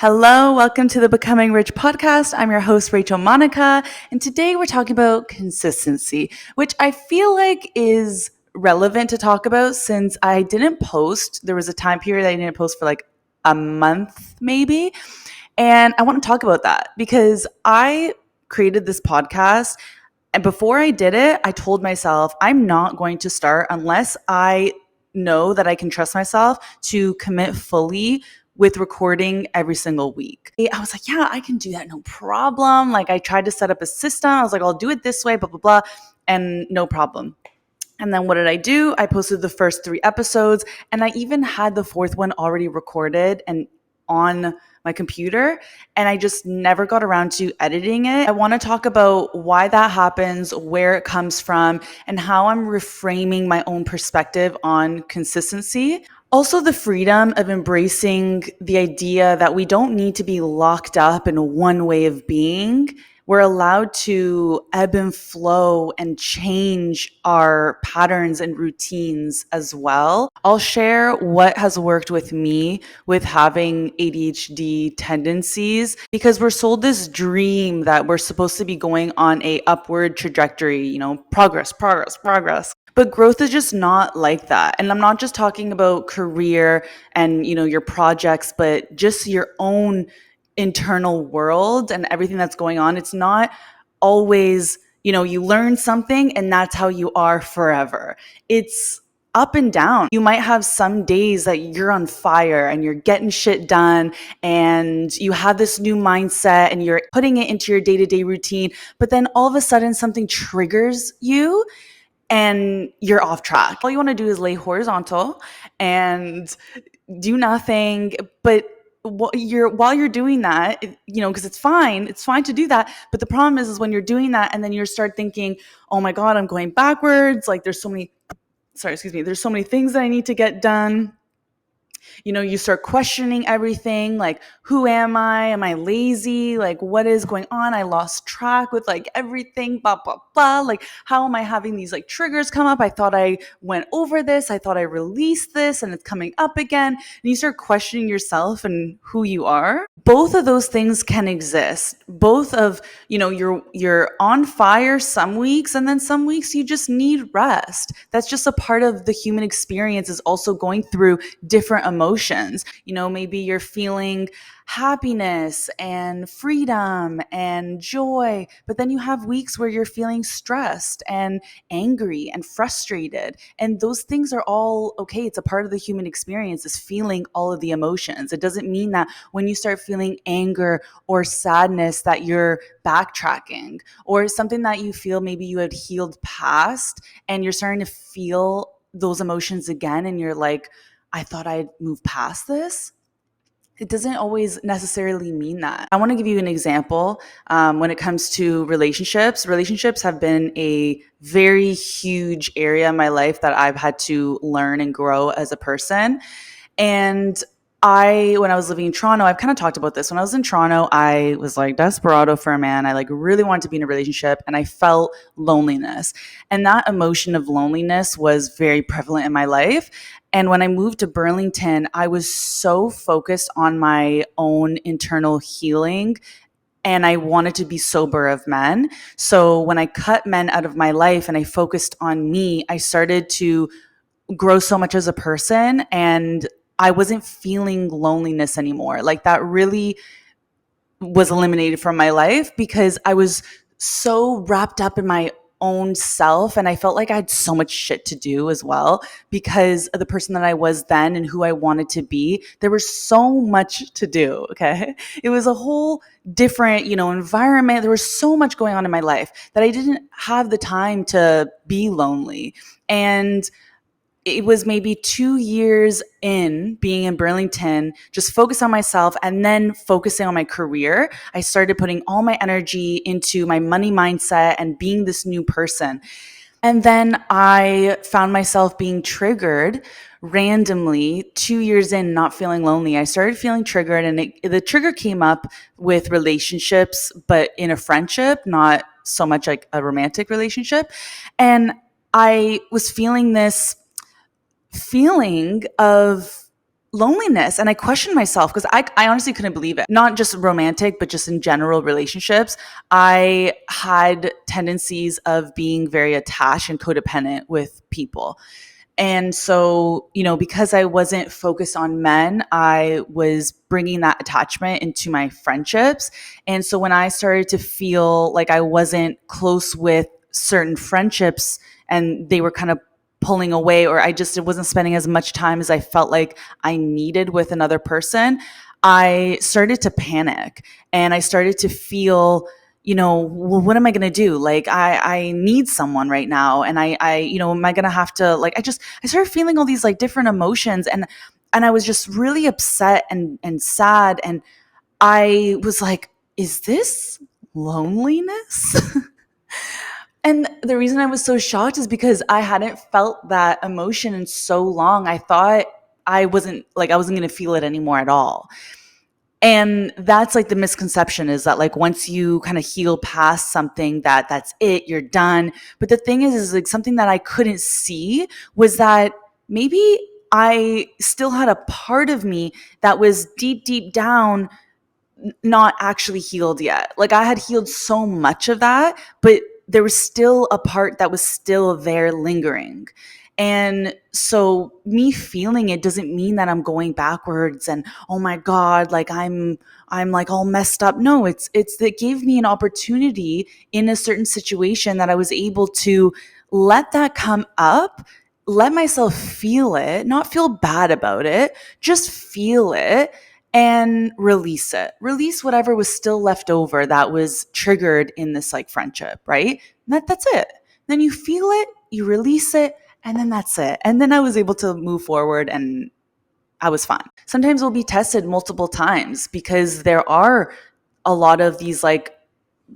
Hello, welcome to the Becoming Rich podcast. I'm your host, Rachel Monica, and today we're talking about consistency, which I feel like is relevant to talk about since I didn't post. There was a time period I didn't post for like a month, maybe. And I want to talk about that because I created this podcast. And before I did it, I told myself I'm not going to start unless I know that I can trust myself to commit fully with recording every single week. I was like, yeah, I can do that. No problem. Like I tried to set up a system. I was like, I'll do it this way, blah, blah, blah. And no problem. And then what did I do? I posted the first 3 episodes and I even had the 4th one already recorded and on my computer, and I just never got around to editing it. I want to talk about why that happens, where it comes from, and how I'm reframing my own perspective on consistency. Also, the freedom of embracing the idea that we don't need to be locked up in one way of being. We're allowed to ebb and flow and change our patterns and routines as well. I'll share what has worked with me with having ADHD tendencies because we're sold this dream that we're supposed to be going on a upward trajectory, progress. But growth is just not like that. And I'm not just talking about career and, your projects, but just your own internal world and everything that's going on. It's not always, you learn something and that's how you are forever. It's up and down. You might have some days that you're on fire and you're getting shit done and you have this new mindset and you're putting it into your day-to-day routine, but then all of a sudden something triggers you and you're off track. All you want to do is lay horizontal and do nothing, but while you're doing that, because it's fine to do that. But the problem is when you're doing that and then you start thinking, oh my God, I'm going backwards. Like there's so many things that I need to get done. You start questioning everything. Like, who am I? Am I lazy? Like, what is going on? I lost track with like everything, blah, blah, blah. Like, how am I having these like triggers come up? I thought I went over this. I thought I released this and it's coming up again. And you start questioning yourself and who you are. Both of those things can exist. Both of, you're on fire some weeks and then some weeks you just need rest. That's just a part of the human experience, is also going through different emotions. Maybe you're feeling happiness and freedom and joy, but then you have weeks where you're feeling stressed and angry and frustrated. And those things are all okay. It's a part of the human experience, is feeling all of the emotions. It doesn't mean that when you start feeling anger or sadness that you're backtracking, or something that you feel maybe you had healed past and you're starting to feel those emotions again and you're like, I thought I'd move past this. It doesn't always necessarily mean that. I want to give you an example when it comes to relationships. Relationships have been a very huge area in my life that I've had to learn and grow as a person. And when I was living in Toronto, I've kind of talked about this. When I was in Toronto, I was like desperado for a man. I like really wanted to be in a relationship and I felt loneliness. And that emotion of loneliness was very prevalent in my life. And when I moved to Burlington, I was so focused on my own internal healing and I wanted to be sober of men. So when I cut men out of my life and I focused on me, I started to grow so much as a person and I wasn't feeling loneliness anymore. Like that really was eliminated from my life because I was so wrapped up in my own self and I felt like I had so much shit to do as well because of the person that I was then and who I wanted to be. There was so much to do, okay? It was a whole different, environment. There was so much going on in my life that I didn't have the time to be lonely. And it was maybe 2 years in being in Burlington, just focus on myself and then focusing on my career. I started putting all my energy into my money mindset and being this new person. And then I found myself being triggered randomly 2 years in, not feeling lonely. I started feeling triggered and the trigger came up with relationships, but in a friendship, not so much like a romantic relationship. And I was feeling this feeling of loneliness. And I questioned myself because I honestly couldn't believe it. Not just romantic, but just in general relationships. I had tendencies of being very attached and codependent with people. And so, because I wasn't focused on men, I was bringing that attachment into my friendships. And so when I started to feel like I wasn't close with certain friendships and they were kind of pulling away, or I just wasn't spending as much time as I felt like I needed with another person, I started to panic and I started to feel, well, what am I going to do? Like, I need someone right now. And am I going to have to, like, I started feeling all these like different emotions, and I was just really upset and sad. And I was like, is this loneliness? And the reason I was so shocked is because I hadn't felt that emotion in so long. I thought I wasn't going to feel it anymore at all. And that's like the misconception, is that like once you kind of heal past something, that's it, you're done. But the thing is like something that I couldn't see was that maybe I still had a part of me that was deep, deep down not actually healed yet. Like I had healed so much of that, but there was still a part that was still there lingering. And so me feeling it doesn't mean that I'm going backwards and, oh my God, like I'm like all messed up. No, it's that gave me an opportunity in a certain situation that I was able to let that come up, let myself feel it, not feel bad about it, just feel it and release it. Release whatever was still left over that was triggered in this like friendship, right? That's it. Then you feel it, you release it, and then that's it. And then I was able to move forward and I was fine. Sometimes we'll be tested multiple times because there are a lot of these like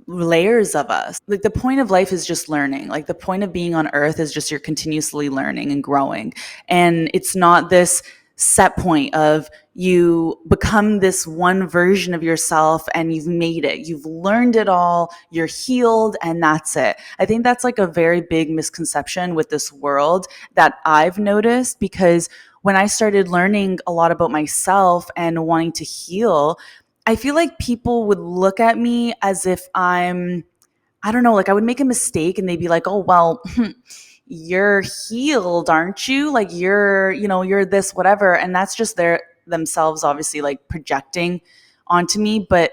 layers of us. Like the point of life is just learning. Like the point of being on earth is just you're continuously learning and growing. And it's not this set point of you become this one version of yourself and you've made it. You've learned it all, you're healed, and that's it. I think that's like a very big misconception with this world that I've noticed, because when I started learning a lot about myself and wanting to heal, I feel like people would look at me as if I don't know, like I would make a mistake and they'd be like, oh, well, you're healed, aren't you? Like you're this, whatever. And that's just themselves obviously like projecting onto me. But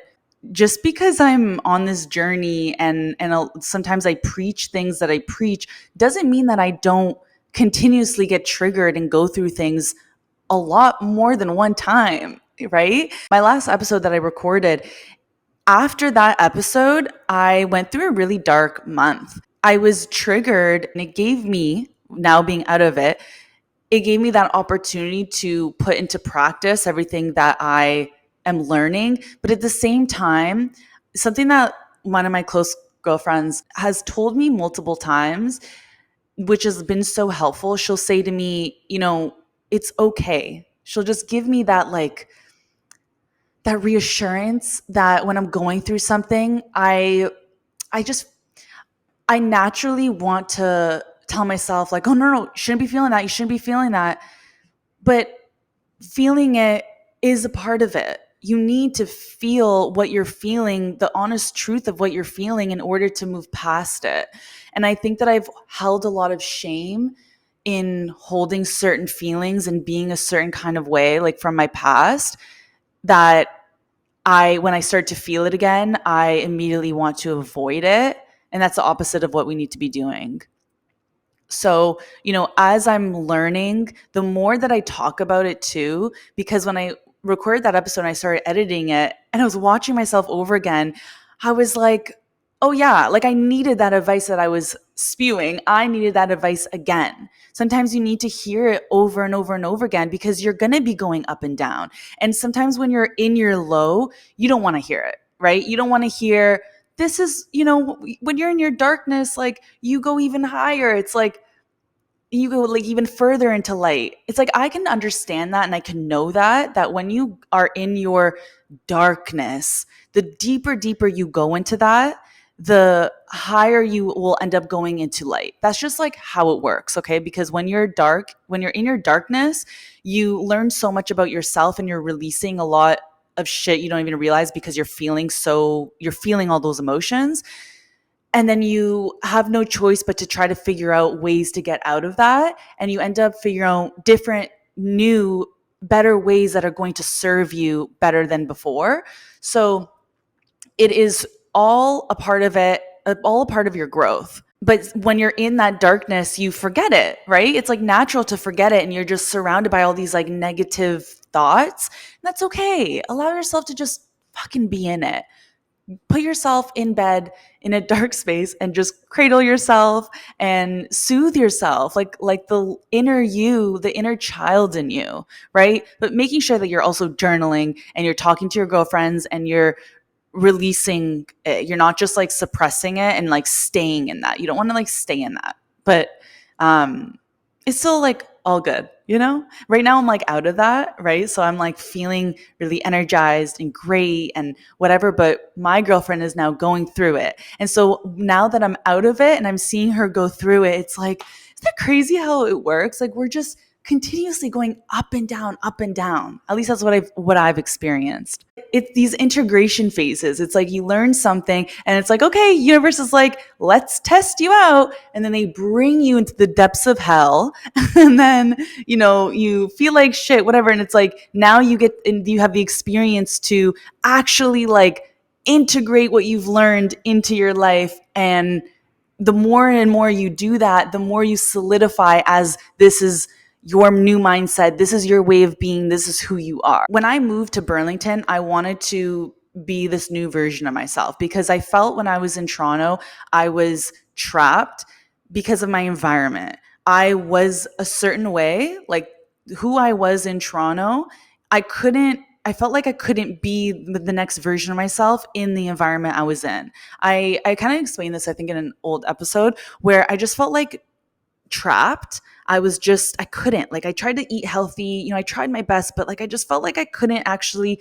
just because I'm on this journey and sometimes I preach things that I preach doesn't mean that I don't continuously get triggered and go through things a lot more than one time, right? My last episode that I recorded, after that episode, I went through a really dark month. I was triggered and it gave me, now being out of it, it gave me that opportunity to put into practice everything that I am learning. But at the same time, something that one of my close girlfriends has told me multiple times, which has been so helpful, she'll say to me, it's okay. She'll just give me that like that reassurance that when I'm going through something, I just I naturally want to tell myself like, oh no, you shouldn't be feeling that. You shouldn't be feeling that. But feeling it is a part of it. You need to feel what you're feeling, the honest truth of what you're feeling in order to move past it. And I think that I've held a lot of shame in holding certain feelings and being a certain kind of way, like from my past, that when I start to feel it again, I immediately want to avoid it. And that's the opposite of what we need to be doing. So, as I'm learning, the more that I talk about it too, because when I recorded that episode and I started editing it and I was watching myself over again, I was like, oh yeah, like I needed that advice that I was spewing. I needed that advice again. Sometimes you need to hear it over and over and over again because you're going to be going up and down. And sometimes when you're in your low, you don't want to hear it, right? You don't want to hear, this is, when you're in your darkness, like you go even higher. It's like, you go like even further into light. It's like, I can understand that. And I can know that when you are in your darkness, the deeper you go into that, the higher you will end up going into light. That's just like how it works, okay? Because when you're in your darkness, you learn so much about yourself and you're releasing a lot of shit you don't even realize because you're feeling all those emotions. And then you have no choice but to try to figure out ways to get out of that. And you end up figuring out different, new, better ways that are going to serve you better than before. So it is all a part of it, all a part of your growth. But when you're in that darkness, you forget it, right? It's like natural to forget it. And you're just surrounded by all these like negative thoughts. And that's okay. Allow yourself to just fucking be in it. Put yourself in bed in a dark space and just cradle yourself and soothe yourself, like the inner you, the inner child in you, right? But making sure that you're also journaling and you're talking to your girlfriends and you're releasing it. You're not just like suppressing it and like staying in that. You don't want to like stay in that. But it's still like all good, you know? Right now I'm like out of that, right? So I'm like feeling really energized and great and whatever, but my girlfriend is now going through it. And so now that I'm out of it and I'm seeing her go through it, it's like, isn't that crazy how it works? Like we're just continuously going up and down, up and down. At least that's what I've experienced. It's these integration phases. It's like you learn something and it's like, okay, universe is like, let's test you out. And then they bring you into the depths of hell. And then, you feel like shit, whatever. And it's like, now you have the experience to actually like integrate what you've learned into your life. And the more and more you do that, the more you solidify as this is your new mindset. This is your way of being. This is who you are. When I moved to Burlington, I wanted to be this new version of myself because I felt when I was in Toronto, I was trapped because of my environment. I was a certain way, like who I was in Toronto. I felt like I couldn't be the next version of myself in the environment I was in. I kind of explained this, I think, in an old episode where I just felt like trapped. I couldn't, like, I tried to eat healthy, I tried my best, but like, I just felt like I couldn't actually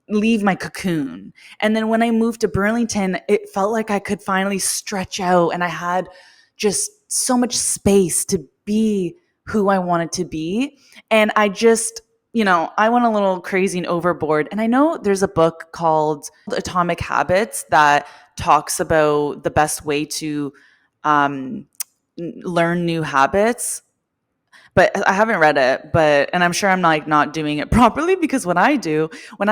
leave my cocoon. And then when I moved to Burlington, it felt like I could finally stretch out and I had just so much space to be who I wanted to be. And I just, I went a little crazy and overboard. And I know there's a book called Atomic Habits that talks about the best way to learn new habits, but I haven't read it. And I'm sure I'm like not doing it properly because when I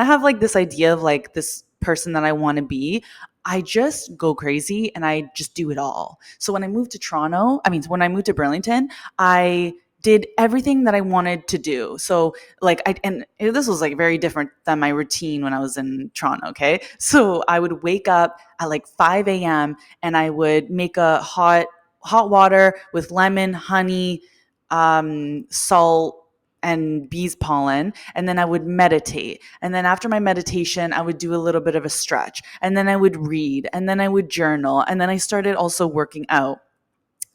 have like this idea of like this person that I want to be, I just go crazy and I just do it all. So when I moved to Burlington, I did everything that I wanted to do. So like and this was like very different than my routine when I was in Toronto. Okay. So I would wake up at like 5 a.m. and I would make a hot water with lemon, honey, salt, and bees pollen. And then I would meditate. And then after my meditation, I would do a little bit of a stretch. And then I would read. And then I would journal. And then I started also working out.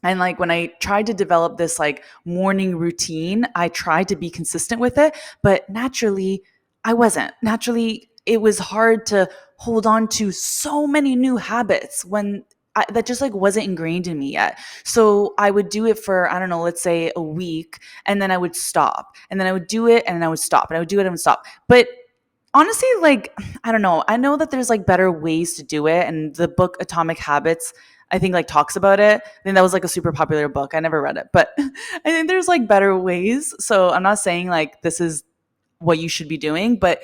And like when I tried to develop this like morning routine, I tried to be consistent with it, but naturally I wasn't. Naturally, it was hard to hold on to so many new habits when that just like wasn't ingrained in me yet. So I would do it for, I don't know, let's say a week, and then I would stop. And then I would do it and then I would stop. And I would do it and I would stop. But honestly, like, I don't know. I know that there's like better ways to do it. And the book Atomic Habits, I think like talks about it. I think that was like a super popular book. I never read it, but I think there's like better ways. So I'm not saying like this is what you should be doing, but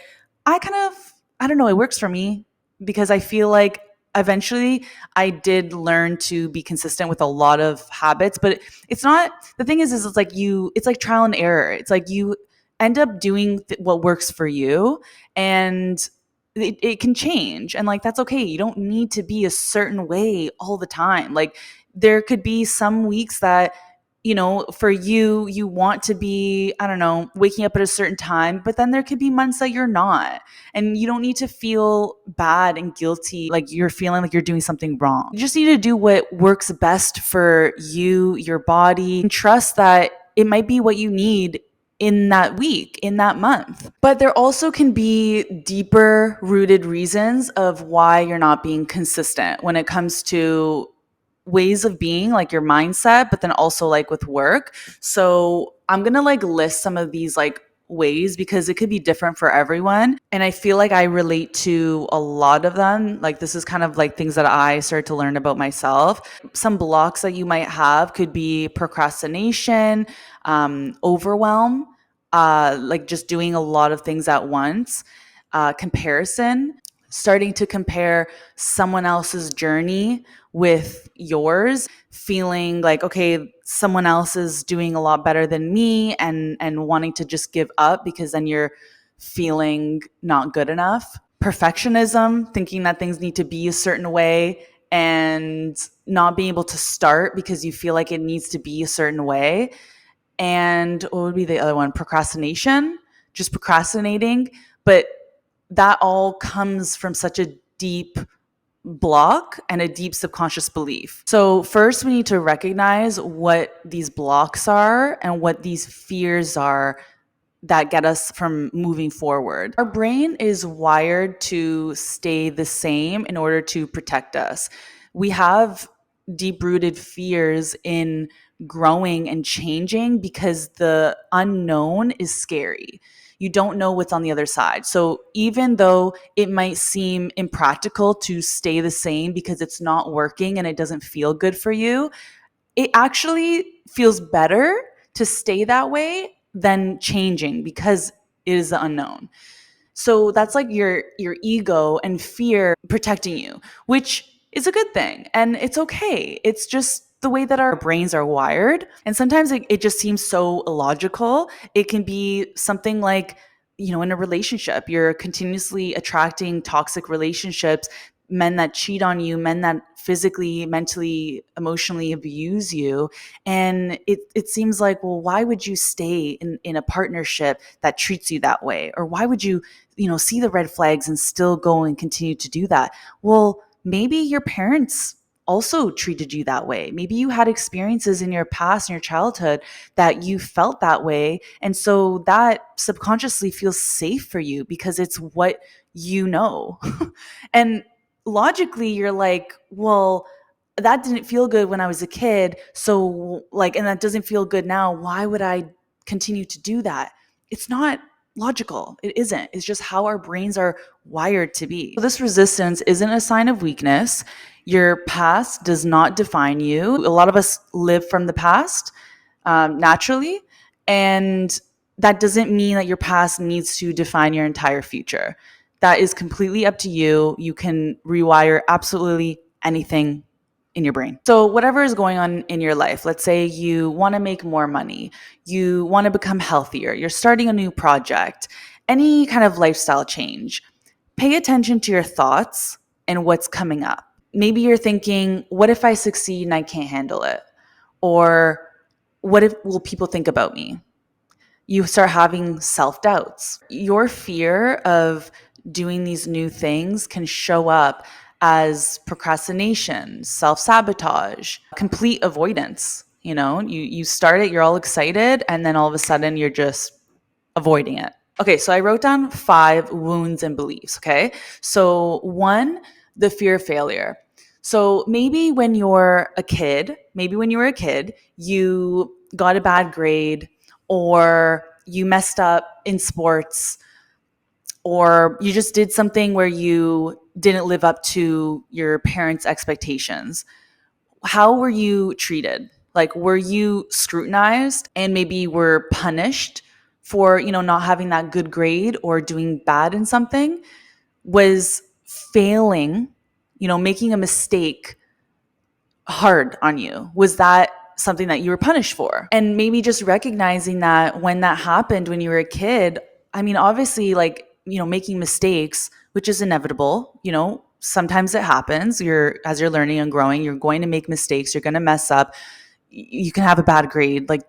I don't know, it works for me because I feel like eventually I did learn to be consistent with a lot of habits, but it's not, the thing is it's like trial and error. It's like you end up doing what works for you, and it can change, and like that's okay. You don't need to be a certain way all the time. Like there could be some weeks that for you want to be, I don't know, waking up at a certain time, but then there could be months that you're not, and you don't need to feel bad and guilty like you're feeling like you're doing something wrong. You just need to do what works best for you, your body, and trust that it might be what you need in that week, in that month. But there also can be deeper rooted reasons of why you're not being consistent when it comes to ways of being, like your mindset, but then also like with work. So I'm going to like list some of these like ways because it could be different for everyone. And I feel like I relate to a lot of them. Like this is kind of like things that I started to learn about myself. Some blocks that you might have could be procrastination, overwhelm, like just doing a lot of things at once, comparison, starting to compare someone else's journey with yours, feeling like, okay, someone else is doing a lot better than me, and wanting to just give up because then you're feeling not good enough. Perfectionism, thinking that things need to be a certain way and not being able to start because you feel like it needs to be a certain way. And what would be the other one? Procrastination, just procrastinating. But that all comes from such a deep block and a deep subconscious belief. So, first, we need to recognize what these blocks are and what these fears are that get us from moving forward. Our brain is wired to stay the same in order to protect us. We have deep rooted fears in growing and changing because the unknown is scary. You don't know what's on the other side. So even though it might seem impractical to stay the same because it's not working and it doesn't feel good for you, it actually feels better to stay that way than changing because it is the unknown. So that's like your ego and fear protecting you, which is a good thing. And it's okay. It's just the way that our brains are wired. And sometimes it just seems so illogical. It can be something like, in a relationship, you're continuously attracting toxic relationships, men that cheat on you, men that physically, mentally, emotionally abuse you. And it seems like, well, why would you stay in a partnership that treats you that way? Or why would you see the red flags and still go and continue to do that? Well, maybe your parents also treated you that way. Maybe you had experiences in your past, in your childhood, that you felt that way. And so that subconsciously feels safe for you because it's what you know. And logically, you're like, well, that didn't feel good when I was a kid. So, like, and that doesn't feel good now. Why would I continue to do that? It's not logical. It isn't. It's just how our brains are wired to be. So this resistance isn't a sign of weakness. Your past does not define you. A lot of us live from the past naturally. And that doesn't mean that your past needs to define your entire future. That is completely up to you. You can rewire absolutely anything in your brain. So whatever is going on in your life, let's say you want to make more money, you want to become healthier, you're starting a new project, any kind of lifestyle change, pay attention to your thoughts and what's coming up. Maybe you're thinking, what if I succeed and I can't handle it? Or what if will people think about me? You start having self-doubts. Your fear of doing these new things can show up as procrastination, self-sabotage, complete avoidance. You start it, you're all excited, and then all of a sudden you're just avoiding it. Okay, so I wrote down 5 wounds and beliefs, okay? So 1, the fear of failure. So maybe when you're a kid, you got a bad grade, or you messed up in sports, or you just did something where you didn't live up to your parents' expectations. How were you treated? Like, were you scrutinized and maybe were punished for, not having that good grade or doing bad in something? Was failing, making a mistake hard on you? Was that something that you were punished for? And maybe just recognizing that when that happened when you were a kid, I mean, obviously, like, making mistakes, which is inevitable, sometimes it happens. As you're learning and growing, you're going to make mistakes, you're going to mess up, you can have a bad grade, like,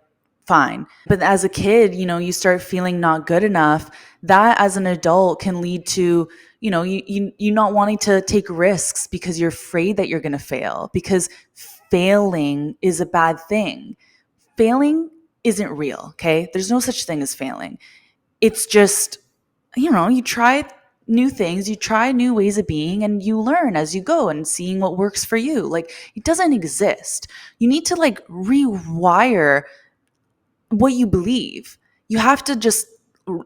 fine. But as a kid, you start feeling not good enough. That as an adult can lead to, you not wanting to take risks because you're afraid that you're going to fail, because failing is a bad thing. Failing isn't real, okay? There's no such thing as failing. It's just, you try new things, you try new ways of being, and you learn as you go and seeing what works for you. Like, it doesn't exist. You need to like rewire what you believe. You have to just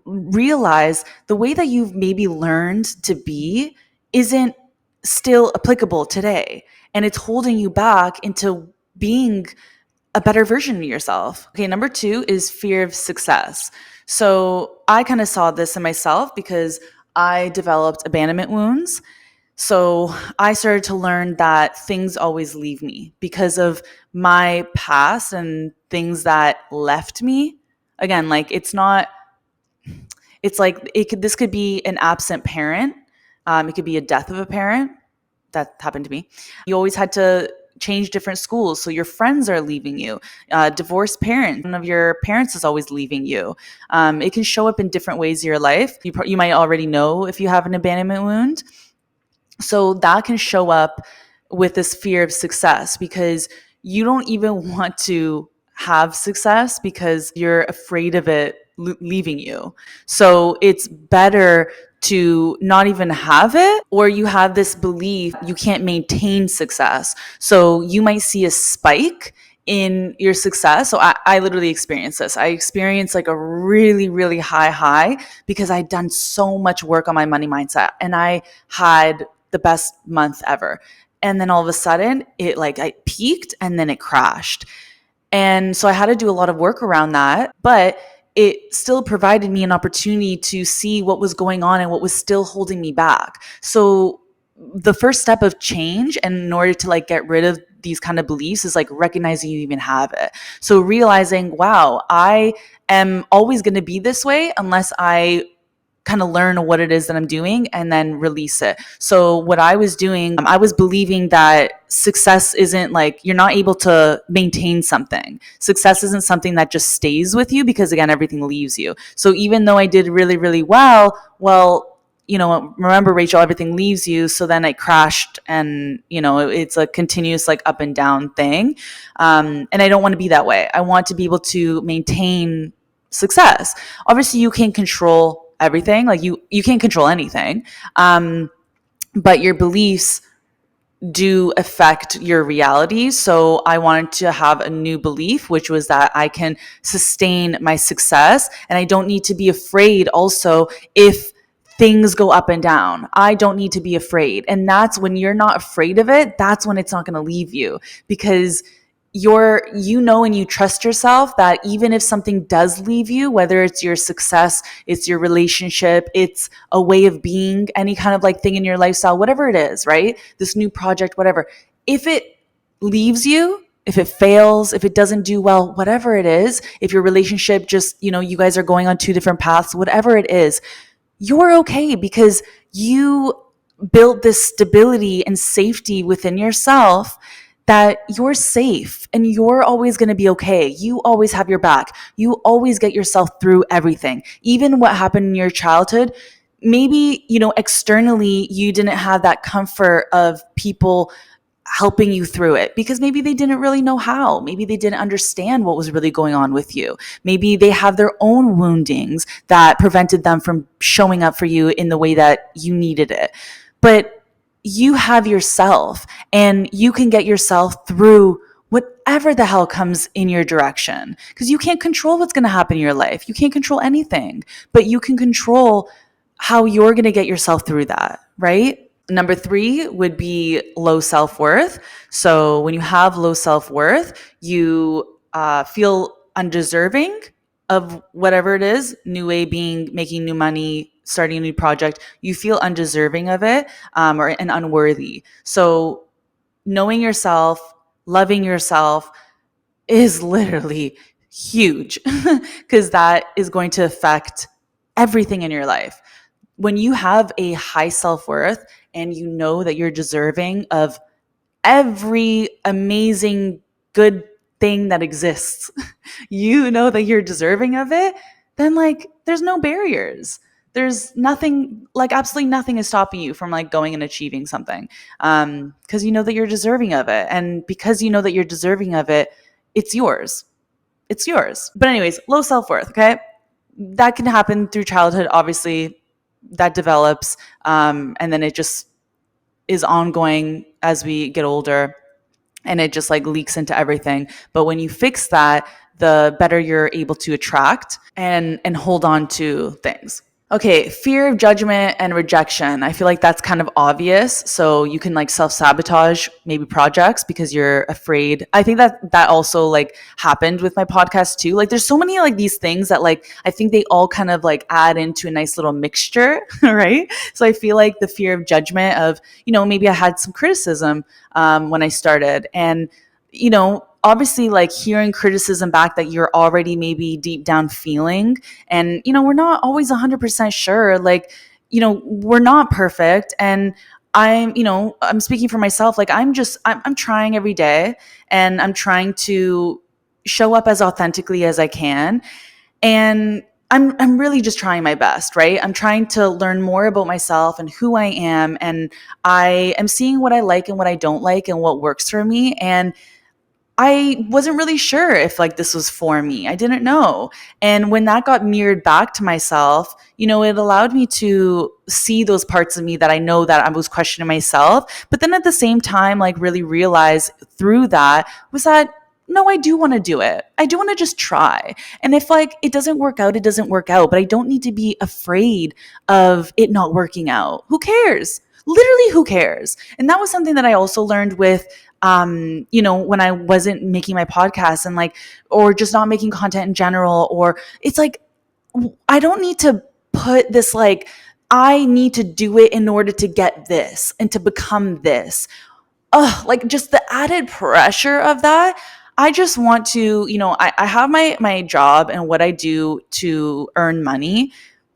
realize the way that you've maybe learned to be isn't still applicable today. And it's holding you back into being a better version of yourself. Okay, number two is fear of success. So I kind of saw this in myself because I developed abandonment wounds. So I started to learn that things always leave me because of my past and things that left me. Again, like it's like this could be an absent parent. It could be a death of a parent. That happened to me. You always had to change different schools, so your friends are leaving you. Divorced parent, one of your parents is always leaving you. It can show up in different ways in your life. You might already know if you have an abandonment wound. So that can show up with this fear of success because you don't even want to have success because you're afraid of it leaving you. So it's better to not even have it, or you have this belief you can't maintain success. So you might see a spike in your success. So I literally experienced this. I experienced like a really, really high because I'd done so much work on my money mindset and I had the best month ever. And then all of a sudden I peaked and then it crashed. And so I had to do a lot of work around that, but it still provided me an opportunity to see what was going on and what was still holding me back. So the first step of change, and in order to like get rid of these kind of beliefs, is like recognizing you even have it. So realizing, wow, I am always going to be this way unless I kind of learn what it is that I'm doing and then release it. So what I was doing, I was believing that success isn't like, you're not able to maintain something. Success isn't something that just stays with you because again, everything leaves you. So even though I did really, really well, remember, Rachel, everything leaves you. So then I crashed and, it's a continuous like up and down thing. And I don't want to be that way. I want to be able to maintain success. Obviously you can't control everything. Like you can't control anything. But your beliefs do affect your reality. So I wanted to have a new belief, which was that I can sustain my success and I don't need to be afraid also if things go up and down. I don't need to be afraid. And that's when you're not afraid of it, that's when it's not going to leave you because and you trust yourself that even if something does leave you, whether it's your success, it's your relationship, it's a way of being, any kind of like thing in your lifestyle, whatever it is, right? This new project, whatever. If it leaves you, if it fails, if it doesn't do well, whatever it is, if your relationship just, you guys are going on two different paths, whatever it is, you're okay because you built this stability and safety within yourself that you're safe and you're always going to be okay. You always have your back. You always get yourself through everything. Even what happened in your childhood, maybe, externally you didn't have that comfort of people helping you through it because maybe they didn't really know how. Maybe they didn't understand what was really going on with you. Maybe they have their own woundings that prevented them from showing up for you in the way that you needed it. But you have yourself and you can get yourself through whatever the hell comes in your direction because you can't control what's going to happen in your life. You can't control anything, but you can control how you're going to get yourself through that, right? Number 3 would be low self-worth. So when you have low self-worth, you feel undeserving of whatever it is, new way being, making new money, starting a new project, you feel undeserving of it and unworthy. So knowing yourself, loving yourself is literally huge because that is going to affect everything in your life. When you have a high self-worth and you know that you're deserving of every amazing good thing that exists, you know that you're deserving of it, then like there's no barriers. There's nothing, like absolutely nothing is stopping you from like going and achieving something because you know that you're deserving of it. And because you know that you're deserving of it, it's yours. it's yours. But anyways, low self-worth, okay? That can happen through childhood, obviously. That develops, and then it just is ongoing as we get older, and it just like leaks into everything. But when you fix that, the better you're able to attract and hold on to things. Okay, fear of judgment and rejection. I feel like that's kind of obvious. So you can like self-sabotage maybe projects because you're afraid. I think that that also like happened with my podcast too. Like there's so many like these things that like I think they all kind of like add into a nice little mixture, right? So I feel like the fear of judgment of, maybe I had some criticism when I started, and obviously like hearing criticism back that you're already maybe deep down feeling, and we're not always 100% sure, like we're not perfect, and I'm speaking for myself, like I'm trying every day, and I'm trying to show up as authentically as I can, and I'm really just trying my best, right? I'm trying to learn more about myself and who I am, and I am seeing what I like and what I don't like and what works for me. And I wasn't really sure if like this was for me. I didn't know. And when that got mirrored back to myself, it allowed me to see those parts of me that I know that I was questioning myself. But then at the same time, like really realize through that was that no, I do want to do it. I do want to just try. And if like it doesn't work out, it doesn't work out, but I don't need to be afraid of it not working out. Who cares? Literally, who cares? And that was something that I also learned with when I wasn't making my podcast, and like, or just not making content in general, or it's like, I don't need to put this, like, I need to do it in order to get this and to become this. Like just the added pressure of that. I just want to, I have my job and what I do to earn money,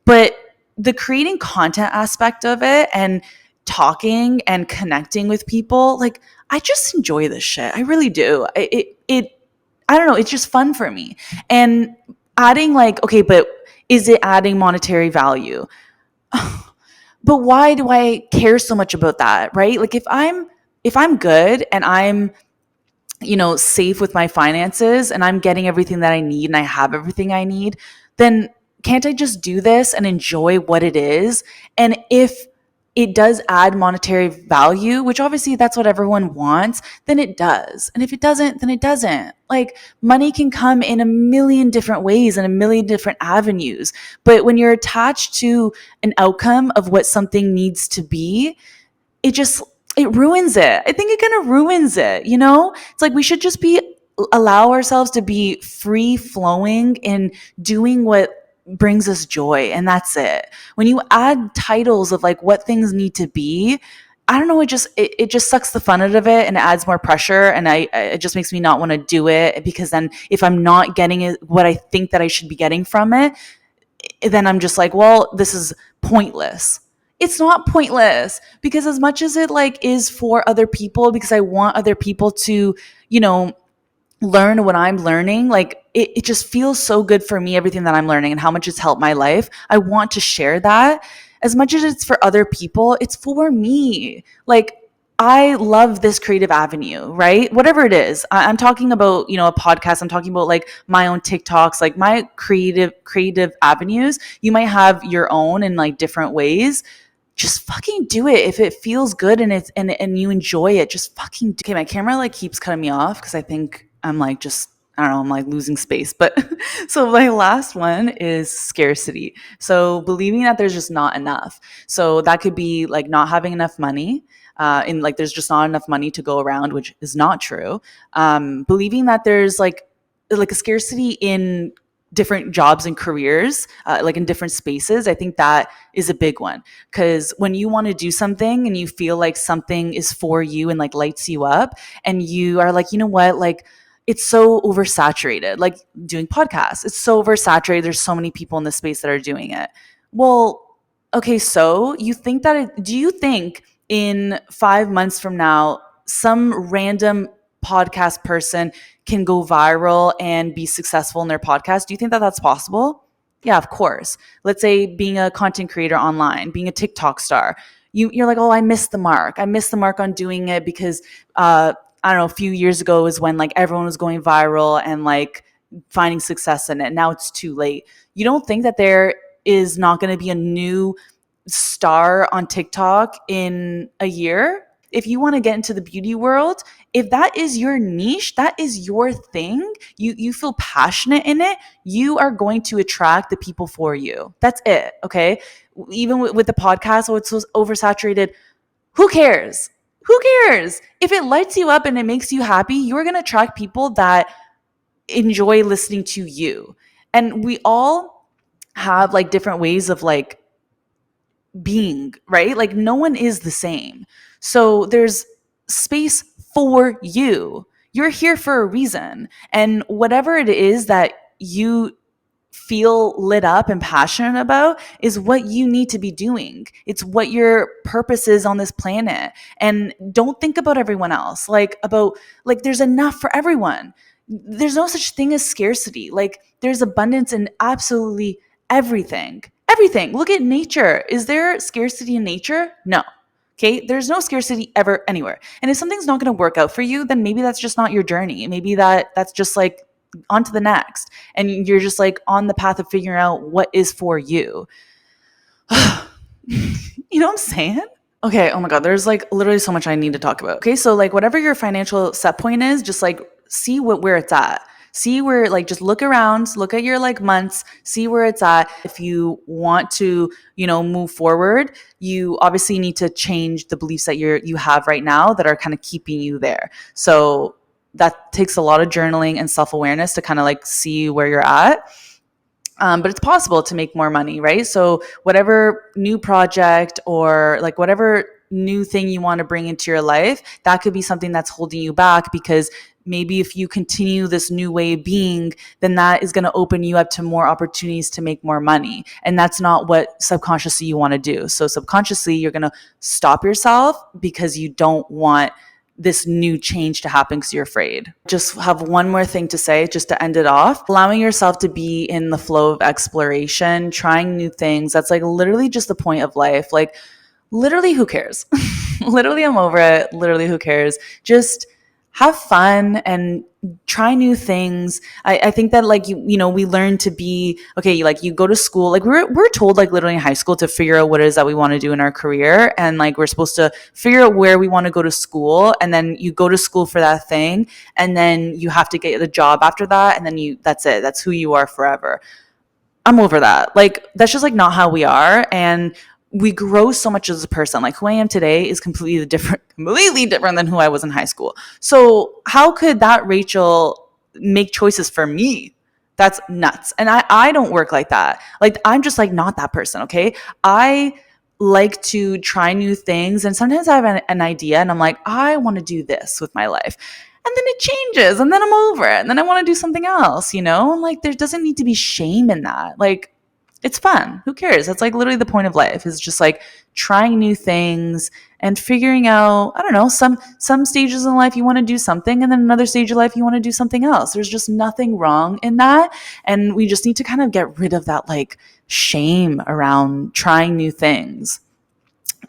but the creating content aspect of it and talking and connecting with people, like I just enjoy this shit. I really do. I don't know. It's just fun for me. And adding like, okay, but is it adding monetary value? But why do I care so much about that? Right? Like if I'm good and I'm safe with my finances and I'm getting everything that I need and I have everything I need, then can't I just do this and enjoy what it is? And if it does add monetary value, which obviously that's what everyone wants, then it does. And if it doesn't, then it doesn't. Like money can come in a million different ways and a million different avenues. But when you're attached to an outcome of what something needs to be, it ruins it. I think it kind of ruins it, It's like we should just allow ourselves to be free flowing in doing what brings us joy, and that's it. When you add titles of like what things need to be, I don't know, it just sucks the fun out of it, and it adds more pressure, and it just makes me not want to do it, because then if I'm not getting it, what I think that I should be getting from it, then I'm just like, well, this is pointless. It's not pointless, because as much as it like is for other people, because I want other people to, learn what I'm learning, like it just feels so good for me, everything that I'm learning and how much it's helped my life. I want to share that. As much as it's for other people, it's for me. Like I love this creative avenue, right? Whatever it is. I'm talking about, a podcast. I'm talking about like my own TikToks, like my creative avenues. You might have your own in like different ways. Just fucking do it. If it feels good and and you enjoy it, just fucking do. Okay, my camera like keeps cutting me off because I think I'm like just, I don't know, I'm like losing space. But so my last one is scarcity. So believing that there's just not enough. So that could be like not having enough money. In like there's just not enough money to go around, which is not true. Believing that there's like a scarcity in different jobs and careers, like in different spaces. I think that is a big one, because when you want to do something and you feel like something is for you and like lights you up, and you are like, you know what, like it's so oversaturated, like doing podcasts, it's so oversaturated. There's so many people in the space that are doing it. Well, okay, so do you think in 5 months from now, some random podcast person can go viral and be successful in their podcast? Do you think that that's possible? Yeah, of course. Let's say being a content creator online, being a TikTok star, you're like, oh, I missed the mark. I missed the mark on doing it because I don't know, a few years ago was when like everyone was going viral, and like finding success in it. Now it's too late. You don't think that there is not going to be a new star on TikTok in a year? If you want to get into the beauty world, if that is your niche, that is your thing, you feel passionate in it, you are going to attract the people for you. That's it, okay? Even with the podcast, oh, it's so oversaturated. Who cares? Who cares? If it lights you up and it makes you happy, you're going to attract people that enjoy listening to you. And we all have like different ways of like being, right? Like no one is the same. So there's space for you. You're here for a reason. And whatever it is that you feel lit up and passionate about is what you need to be doing. It's what your purpose is on this planet. And don't think about everyone else. Like there's enough for everyone. There's no such thing as scarcity. Like there's abundance in absolutely everything. Everything. Look at nature. Is there scarcity in nature? No. Okay, there's no scarcity ever anywhere. And if something's not going to work out for you, then maybe that's just not your journey. Maybe that's just like on to the next. And you're just like on the path of figuring out what is for you. You know what I'm saying? Okay, oh my God, there's like literally so much I need to talk about. Okay, so like whatever your financial set point is, just like see where it's at. See where, like, just look around, look at your like months, see where it's at. If you want to, move forward, you obviously need to change the beliefs that you have right now that are kind of keeping you there. So that takes a lot of journaling and self-awareness to kind of like see where you're at. But it's possible to make more money, right? So whatever new project or like whatever new thing you want to bring into your life, that could be something that's holding you back, because maybe if you continue this new way of being, then that is going to open you up to more opportunities to make more money. And that's not what subconsciously you want to do. So subconsciously, you're going to stop yourself because you don't want this new change to happen because you're afraid. Just have one more thing to say, just to end it off. Allowing yourself to be in the flow of exploration, trying new things. That's like literally just the point of life. Like literally, who cares? Literally, I'm over it. Literally, who cares? Just have fun and try new things. I think that like, we learn to be, okay, like you go to school, like we're told like literally in high school to figure out what it is that we want to do in our career. And like, we're supposed to figure out where we want to go to school. And then you go to school for that thing. And then you have to get a job after that. And then that's it. That's who you are forever. I'm over that. Like, that's just like not how we are. And we grow so much as a person. Like who I am today is completely different than who I was in high school. So how could that Rachel make choices for me? That's nuts. And I don't work like that. Like I'm just like not that person. Okay. I like to try new things. And sometimes I have an idea and I'm like, I want to do this with my life. And then it changes and then I'm over it. And then I want to do something else, like there doesn't need to be shame in that. Like, it's fun. Who cares? That's like literally the point of life, is just like trying new things and figuring out, I don't know, some stages in life you want to do something, and then another stage of life you want to do something else. There's just nothing wrong in that. And we just need to kind of get rid of that like shame around trying new things.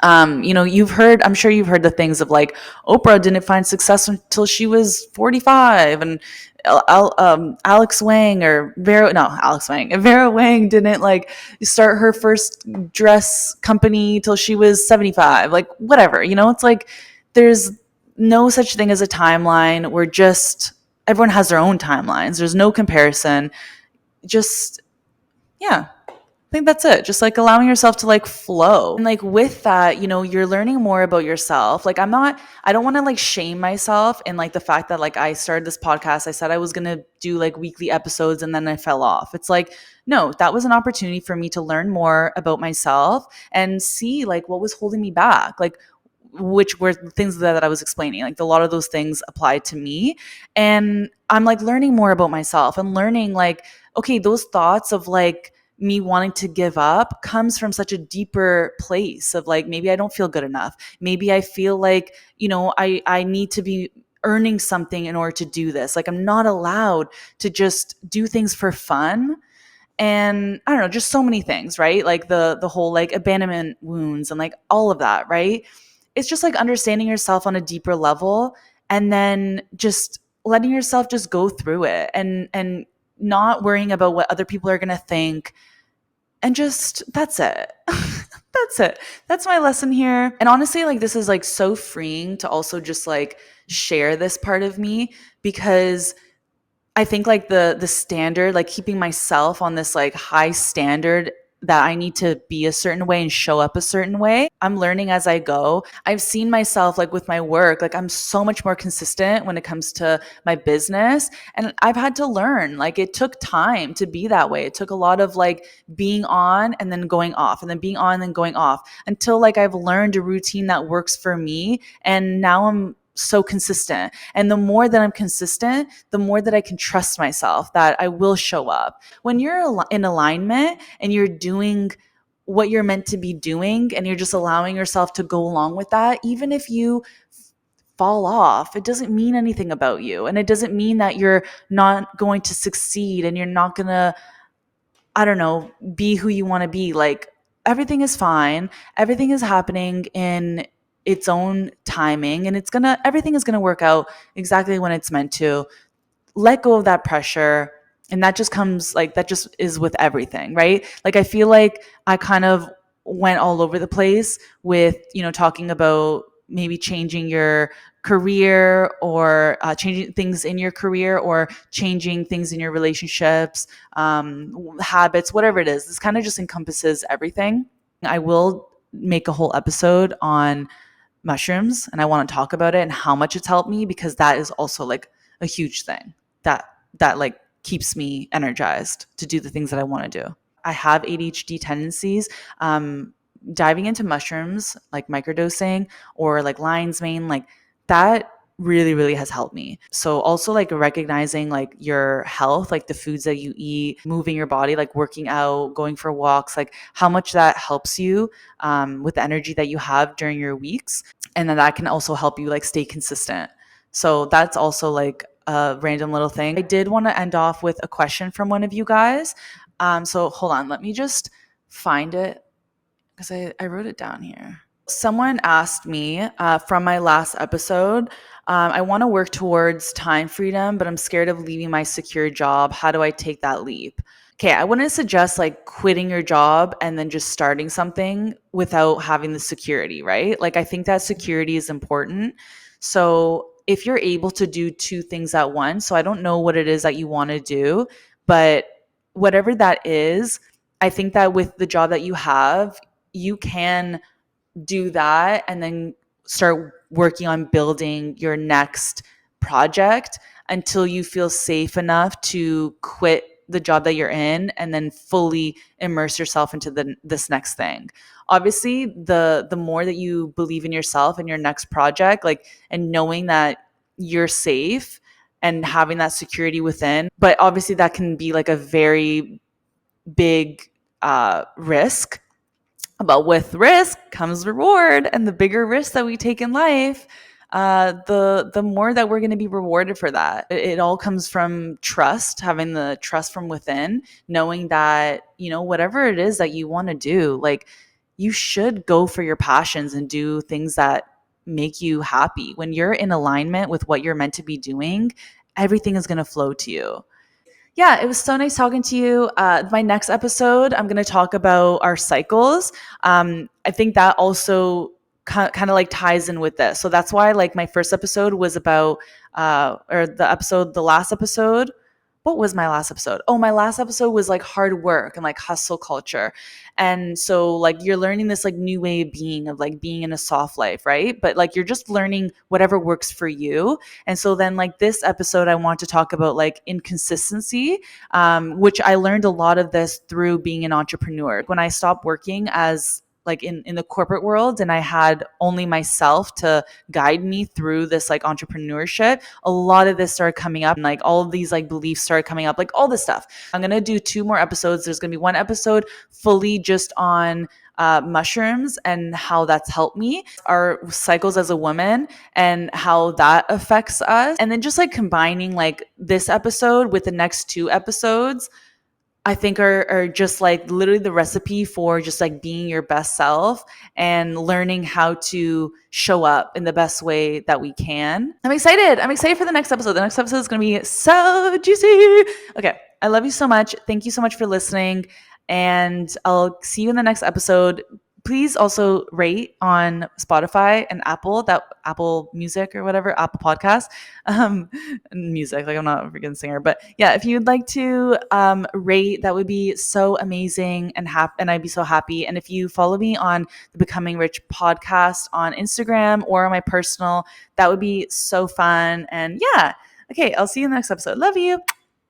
I'm sure you've heard the things of like Oprah didn't find success until she was 45, and Vera Wang didn't like start her first dress company till she was 75. Like whatever, it's like there's no such thing as a timeline. Everyone has their own timelines. There's no comparison. Yeah. I think that's it. Just like allowing yourself to like flow. And like with that, you're learning more about yourself. Like I don't want to like shame myself in like the fact that like I started this podcast. I said I was going to do like weekly episodes and then I fell off. It's like, no, that was an opportunity for me to learn more about myself and see like what was holding me back. Like which were things that I was explaining. Like a lot of those things applied to me. And I'm like learning more about myself and learning like, okay, those thoughts of like, me wanting to give up comes from such a deeper place of like, maybe I don't feel good enough. Maybe I feel like, I need to be earning something in order to do this. Like I'm not allowed to just do things for fun. And I don't know, just so many things, right? Like the whole like abandonment wounds and like all of that, right? It's just like understanding yourself on a deeper level and then just letting yourself just go through it and not worrying about what other people are going to think. And just, that's it. That's it. That's my lesson here. And honestly, like, this is like so freeing to also just like share this part of me, because I think like the standard, like keeping myself on this like high standard that I need to be a certain way and show up a certain way. I'm learning as I go. I've seen myself like with my work, like I'm so much more consistent when it comes to my business. And I've had to learn, like it took time to be that way. It took a lot of like being on and then going off and then being on and then going off until like I've learned a routine that works for me. And now I'm so consistent. And the more that I'm consistent, the more that I can trust myself that I will show up. When you're in alignment and you're doing what you're meant to be doing and you're just allowing yourself to go along with that, even if you fall off, it doesn't mean anything about you. And it doesn't mean that you're not going to succeed and you're not going to, I don't know, be who you want to be. Like everything is fine. Everything is happening in its own timing, and everything is going to work out exactly when it's meant to. Let go of that pressure. And that just comes like, that just is with everything, right? Like I feel like I kind of went all over the place with, talking about maybe changing your career or changing things in your career or changing things in your relationships, habits, whatever it is. This kind of just encompasses everything. I will make a whole episode on mushrooms and I want to talk about it and how much it's helped me, because that is also like a huge thing that like keeps me energized to do the things that I want to do. I have ADHD tendencies. Diving into mushrooms, like microdosing or like lion's mane, like that really, really has helped me. So also like recognizing like your health, like the foods that you eat, moving your body, like working out, going for walks, like how much that helps you with the energy that you have during your weeks. And then that can also help you like stay consistent. So that's also like a random little thing. I did want to end off with a question from one of you guys. So hold on, let me just find it because I wrote it down here. Someone asked me from my last episode, I want to work towards time freedom, but I'm scared of leaving my secure job. How do I take that leap? Okay, I wouldn't suggest like quitting your job and then just starting something without having the security, right? Like I think that security is important. So if you're able to do two things at once, so I don't know what it is that you want to do, but whatever that is, I think that with the job that you have, you can do that and then start working on building your next project until you feel safe enough to quit the job that you're in and then fully immerse yourself into this next thing. Obviously, the more that you believe in yourself and your next project, like, and knowing that you're safe and having that security within, but obviously that can be like a very big risk. But with risk comes reward, and the bigger risk that we take in life, the more that we're going to be rewarded for that. It all comes from trust, having the trust from within, knowing that, whatever it is that you want to do, like you should go for your passions and do things that make you happy. When you're in alignment with what you're meant to be doing, everything is going to flow to you. Yeah, it was so nice talking to you. My next episode, I'm going to talk about our cycles. I think that also kind of like ties in with this. So that's why like my first episode was about, the last episode. What was my last episode? Oh, my last episode was like hard work and like hustle culture. And so like you're learning this like new way of being in a soft life, right? But like you're just learning whatever works for you. And so then like this episode, I want to talk about like inconsistency, which I learned a lot of this through being an entrepreneur. When I stopped working as like in the corporate world and I had only myself to guide me through this like entrepreneurship, a lot of this started coming up and like all of these like beliefs started coming up, like all this stuff. I'm going to do 2 more episodes. There's going to be one episode fully just on mushrooms and how that's helped me, our cycles as a woman and how that affects us. And then just like combining like this episode with the next 2 episodes, I think are just like literally the recipe for just like being your best self and learning how to show up in the best way that we can. I'm excited. I'm excited for the next episode. The next episode is going to be so juicy. Okay. I love you so much. Thank you so much for listening. And I'll see you in the next episode. Please also rate on Spotify and Apple Music or whatever, Apple Podcast, music. Like I'm not a freaking singer, but yeah, if you'd like to rate, that would be so amazing and I'd be so happy. And if you follow me on the Becoming Rich podcast on Instagram or on my personal, that would be so fun. And yeah, okay, I'll see you in the next episode. Love you.